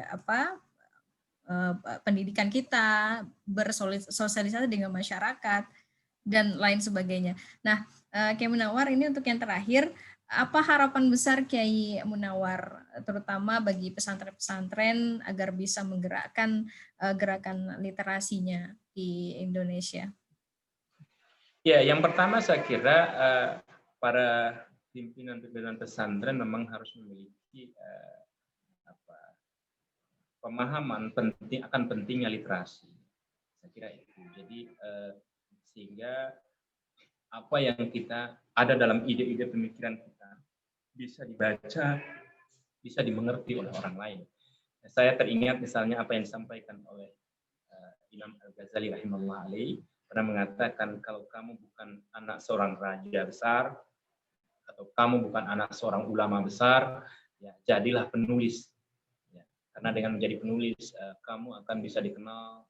pendidikan kita, bersosialisasi dengan masyarakat, dan lain sebagainya. Nah, Kiai Munawar, ini untuk yang terakhir, apa harapan besar Kiai Munawar, terutama bagi pesantren-pesantren agar bisa menggerakkan gerakan literasinya di Indonesia? Ya, yang pertama saya kira para pimpinan-pimpinan pesantren memang harus memiliki pemahaman akan pentingnya literasi. Saya kira itu. Jadi sehingga apa yang kita ada dalam ide-ide pemikiran kita bisa dibaca, bisa dimengerti oleh orang lain. Saya teringat misalnya apa yang disampaikan oleh Imam Al-Ghazali rahimahullah alaih, pernah mengatakan kalau kamu bukan anak seorang raja besar atau kamu bukan anak seorang ulama besar, ya jadilah penulis. Ya, karena dengan menjadi penulis, kamu akan bisa dikenal,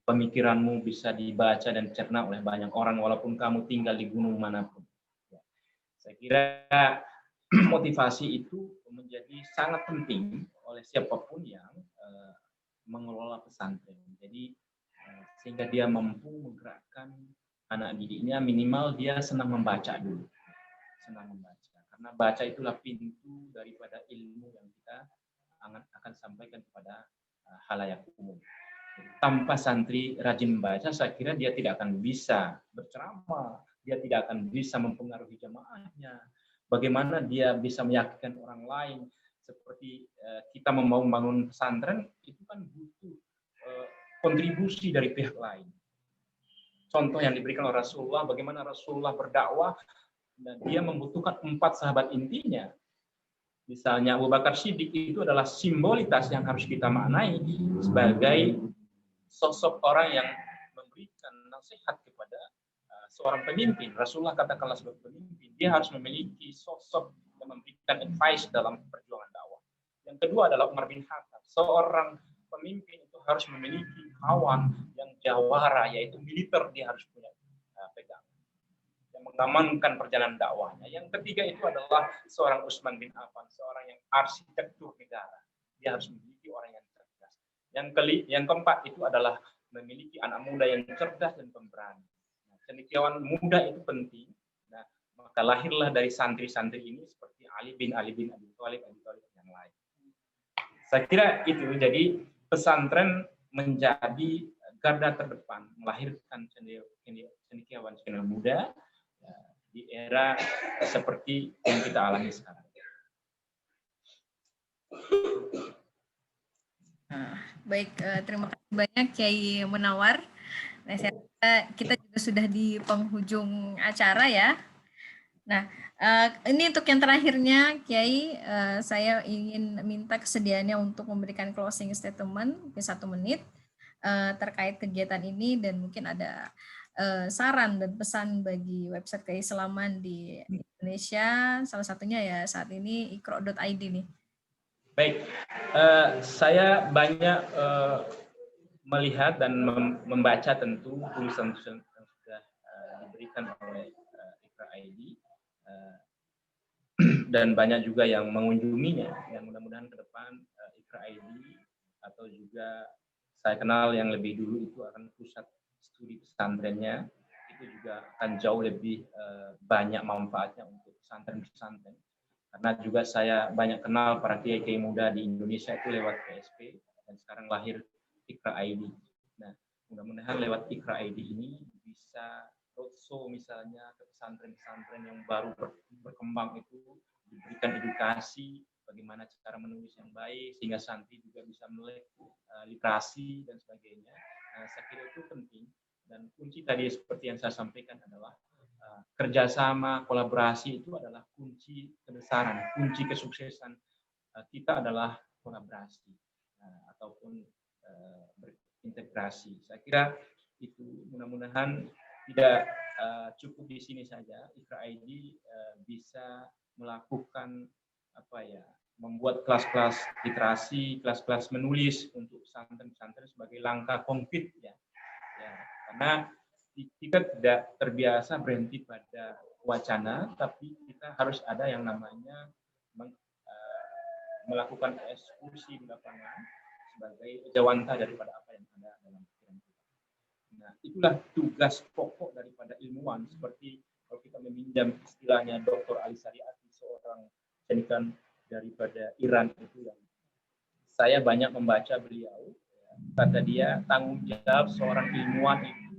pemikiranmu bisa dibaca dan dicerna oleh banyak orang walaupun kamu tinggal di gunung manapun. Ya, saya kira motivasi itu menjadi sangat penting oleh siapapun yang mengelola pesantren. Jadi sehingga dia mampu menggerakkan anak didiknya, minimal dia senang membaca dulu. Senang membaca. Karena baca itulah pintu daripada ilmu yang kita akan sampaikan kepada halayak umum. Tanpa santri rajin membaca, saya kira dia tidak akan bisa berceramah, dia tidak akan bisa mempengaruhi jamaahnya. Bagaimana dia bisa meyakinkan orang lain? Seperti kita mau membangun pesantren, itu kan butuh kontribusi dari pihak lain. Contoh yang diberikan oleh Rasulullah, bagaimana Rasulullah berdakwah, dan dia membutuhkan 4 sahabat intinya. Misalnya Abu Bakar Siddiq itu adalah simbolitas yang harus kita maknai sebagai sosok orang yang memberikan nasihat kepada seorang pemimpin. Rasulullah katakanlah sebagai pemimpin, dia harus memiliki sosok yang memberikan advice dalam perjuangan dakwah. Yang kedua adalah Umar bin Khattab. Seorang pemimpin itu harus memiliki kawan yang jawara, yaitu militer dia harus punya pegang, yang mengamankan perjalanan dakwahnya. Yang ketiga itu adalah seorang Utsman bin Affan, seorang yang arsitektur negara. Dia harus memiliki orang yang cerdas. Yang keempat itu adalah memiliki anak muda yang cerdas dan pemberani. Nah, cendekiawan muda itu penting. Nah, maka lahirlah dari santri-santri ini seperti Ali bin Abi Thalib yang lain. Saya kira itu. Jadi pesantren menjadi garda terdepan melahirkan cendekiawan muda di era seperti yang kita alami sekarang. Baik, terima kasih banyak Kiai Munawar. Nah, kita juga sudah di penghujung acara ya. Nah, ini untuk yang terakhirnya, Kiai, saya ingin minta kesediaannya untuk memberikan closing statement mungkin 1 menit terkait kegiatan ini, dan mungkin ada saran dan pesan bagi website keislaman di Indonesia, salah satunya ya saat ini iqra.id nih. Baik, saya banyak melihat dan membaca tentu tulisan-tulisan yang sudah diberikan oleh iqra.id, dan banyak juga yang mengunjunginya. Yang mudah-mudahan ke depan iqra.id atau juga saya kenal yang lebih dulu itu akan pusat studi pesantrennya, itu juga akan jauh lebih banyak manfaatnya untuk pesantren-pesantren. Karena juga saya banyak kenal para kiai-kiai muda di Indonesia itu lewat PSP, dan sekarang lahir iqra.id. Nah, mudah-mudahan lewat iqra.id ini bisa roadshow misalnya ke pesantren-pesantren yang baru berkembang itu, diberikan edukasi bagaimana cara menulis yang baik sehingga santri juga bisa melek literasi dan sebagainya. Saya kira itu penting, dan kunci tadi seperti yang saya sampaikan adalah kerjasama, kolaborasi itu adalah kunci kebesaran, kunci kesuksesan kita adalah kolaborasi ataupun berintegrasi. Saya kira itu, mudah-mudahan tidak cukup di sini saja. iqra.id bisa melakukan membuat kelas-kelas literasi, kelas-kelas menulis untuk pesantren-pesantren sebagai langkah konkret ya. Karena kita tidak terbiasa berhenti pada wacana, tapi kita harus ada yang namanya melakukan eksekusi di lapangan sebagai jawanta daripada apa yang ada dalam pikiran kita. Nah, itulah tugas pokok daripada ilmuwan, seperti kalau kita meminjam istilahnya Dr. Ali Sariati, seorang seniman daripada Iran itu, yang saya banyak membaca beliau, kata dia tanggung jawab seorang ilmuwan itu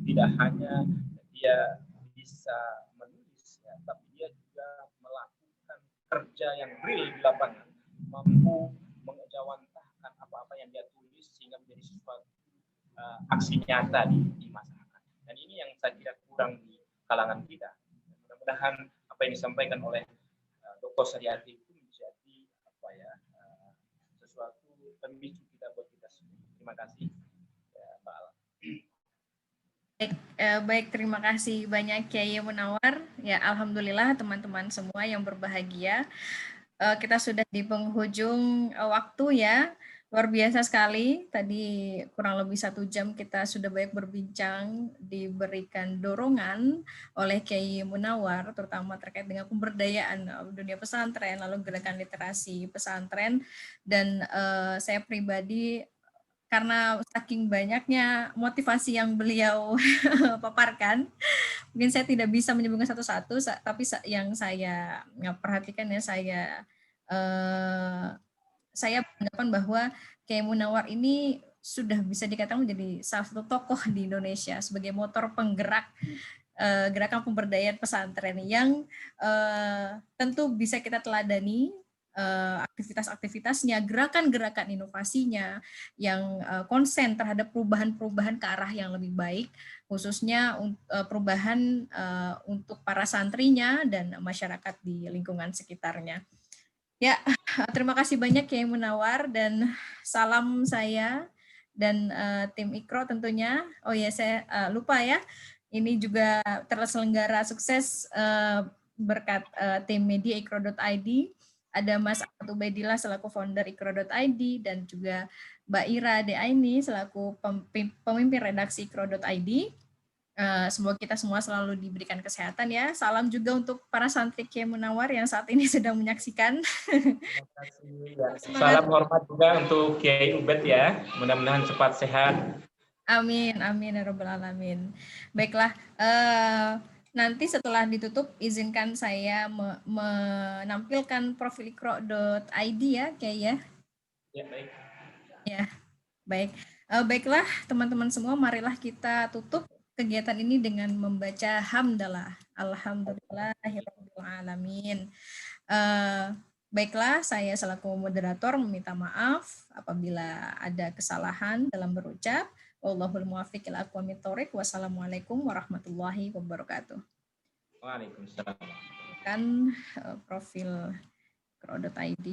tidak hanya dia bisa menulis ya, tapi dia juga melakukan kerja yang real di lapangan, mampu mengejawantahkan apa-apa yang dia tulis sehingga menjadi sesuatu aksi nyata di masyarakat. Dan ini yang saya kira kurang di kalangan kita. Mudah-mudahan apa yang disampaikan oleh Dr. Sariati itu menjadi sesuatu pemicu kita buat kita semua. Terima kasih, Mbak Ala. Baik, terima kasih banyak Kiai Munawar. Ya, alhamdulillah teman-teman semua yang berbahagia. Kita sudah di penghujung waktu ya. Luar biasa sekali, tadi kurang lebih 1 jam kita sudah banyak berbincang, diberikan dorongan oleh Kiai Munawar, terutama terkait dengan pemberdayaan dunia pesantren, lalu gerakan literasi pesantren, dan saya pribadi, karena saking banyaknya motivasi yang beliau paparkan, mungkin saya tidak bisa menyebutkan satu-satu, tapi yang saya perhatikan ya, saya beranggapan bahwa Kiai Munawar ini sudah bisa dikatakan menjadi salah satu tokoh di Indonesia sebagai motor penggerak gerakan pemberdayaan pesantren yang tentu bisa kita teladani aktivitas-aktivitasnya, gerakan-gerakan inovasinya yang konsen terhadap perubahan-perubahan ke arah yang lebih baik, khususnya perubahan untuk para santrinya dan masyarakat di lingkungan sekitarnya. Ya, terima kasih banyak Kiai Munawar, dan salam saya dan tim Ikro tentunya. Oh ya, saya lupa ya, ini juga terselenggara sukses berkat tim media Ikro.id. Ada Mas Ahmad Ubaidillah selaku founder Ikro.id, dan juga Mbak Ira Deaini selaku pemimpin redaksi Ikro.id. Semoga kita semua selalu diberikan kesehatan ya. Salam juga untuk para santri Kiai Munawar yang saat ini sedang menyaksikan. Terima kasih. Ya. Salam hormat juga untuk Kiai Ubed ya. Mudah-mudahan cepat sehat. Amin, amin ya rabbal alamin. Baiklah, nanti setelah ditutup izinkan saya menampilkan profil ikro.id ya, Kiai ya. Ya, baik. Ya, baik. Baiklah teman-teman semua, marilah kita tutup kegiatan ini dengan membaca hamdalah. Alhamdulillahirabbil alamin. Baiklah, saya selaku moderator meminta maaf apabila ada kesalahan dalam berucap. Wallahul muwaffiq ila aqwamit thoriq. Wassalamualaikum warahmatullahi wabarakatuh. Waalaikumsalam. Kan profil ikro.id.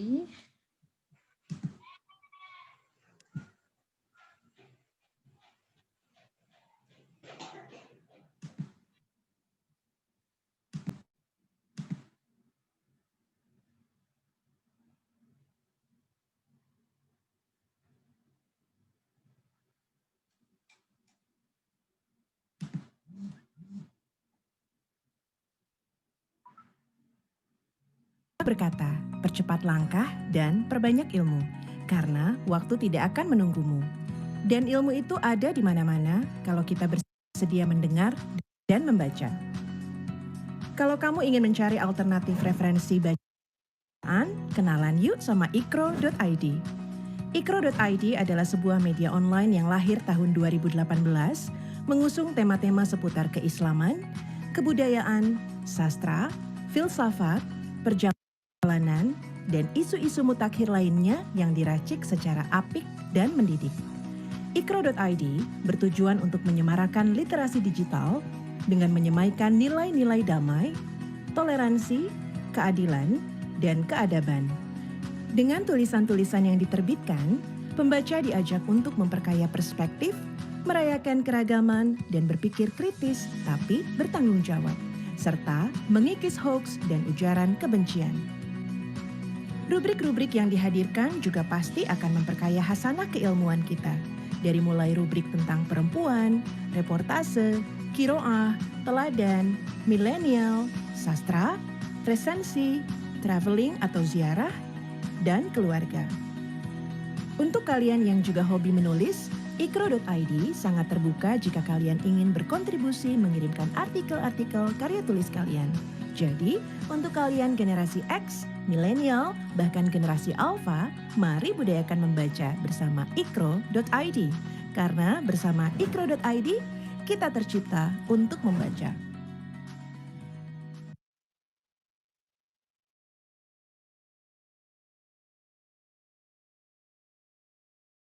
Berkata, percepat langkah dan perbanyak ilmu, karena waktu tidak akan menunggumu. Dan ilmu itu ada di mana-mana kalau kita bersedia mendengar dan membaca. Kalau kamu ingin mencari alternatif referensi bacaan, kenalan yuk sama ikro.id. Ikro.id adalah sebuah media online yang lahir tahun 2018, mengusung tema-tema seputar keislaman, kebudayaan, sastra, filsafat, perjalanan, dan isu-isu mutakhir lainnya yang diracik secara apik dan mendidik. Ikro.id bertujuan untuk menyemarakan literasi digital dengan menyemaikan nilai-nilai damai, toleransi, keadilan, dan keadaban. Dengan tulisan-tulisan yang diterbitkan, pembaca diajak untuk memperkaya perspektif, merayakan keragaman, dan berpikir kritis tapi bertanggung jawab, serta mengikis hoaks dan ujaran kebencian. Rubrik-rubrik yang dihadirkan juga pasti akan memperkaya hasanah keilmuan kita. Dari mulai rubrik tentang perempuan, reportase, kiroah, teladan, milenial, sastra, resensi, traveling atau ziarah, dan keluarga. Untuk kalian yang juga hobi menulis, ikro.id sangat terbuka jika kalian ingin berkontribusi mengirimkan artikel-artikel karya tulis kalian. Jadi, untuk kalian generasi X, milenial, bahkan generasi alpha, mari budayakan membaca bersama ikro.id. Karena bersama ikro.id, kita tercipta untuk membaca.